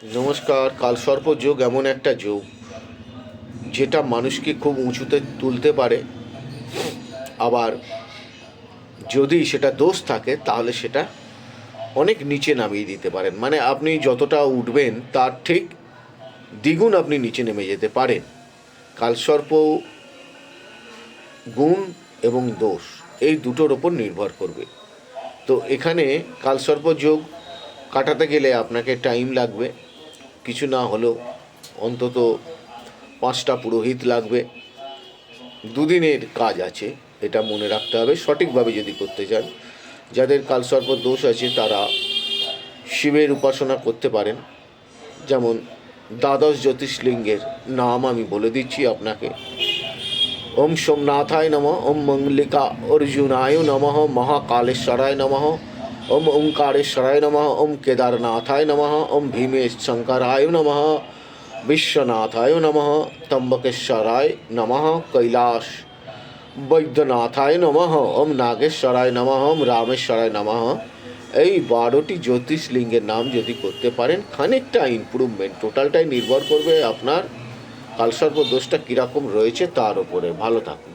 নমস্কার। কালসর্প যোগ এমন একটা যোগ যেটা মানুষকে খুব উঁচুতে তুলতে পারে, আবার যদি সেটা দোষ থাকে তাহলে সেটা অনেক নিচে নামিয়ে দিতে পারেন। মানে আপনি যতটা উঠবেন তার ঠিক দ্বিগুণ আপনি নিচে নেমে যেতে পারেন। কালসর্প গুণ এবং দোষ এই দুটোর ওপর নির্ভর করবে। তো এখানে কালসর্প যোগ কাটাতে গেলে আপনাকে টাইম লাগবে, কিছু না হলেও অন্তত 5টা পুরোহিত লাগবে। দুদিনের কাজ আছে, এটা মনে রাখতে হবে সঠিকভাবে যদি করতে চান। যাদের কালসর্প দোষ আছে তারা শিবের উপাসনা করতে পারেন। যেমন দ্বাদশ জ্যোতির্লিঙ্গের নাম আমি বলে দিচ্ছি আপনাকে। ওম সোমনাথায় নমঃ, ওম মঙ্গলিকা অর্জুনায় নমঃ, মহাকালেশ্বরায় নমঃ, ওম ওঙ্কারেশ্বরায় নমঃ, ওম কেদারনাথায় নমঃ, ওম ভীমেশ শঙ্করায় নমঃ, বিশ্বনাথায় নমঃ, ত্র্যম্বকেশ্বরায় নমঃ, কৈলাস বৈদ্যনাথায় নমঃ, ওম নাগেশ্বরায় নমঃ, ওম রামেশ্বরায় নমঃ। এই 12টি জ্যোতির্লিঙ্গের নাম যদি করতে পারেন খানিকটা ইমপ্রুভমেন্ট। টোটালটাই নির্ভর করবে আপনার কালসর্প দোষটা কীরকম রয়েছে তার ওপরে। ভালো থাকুন।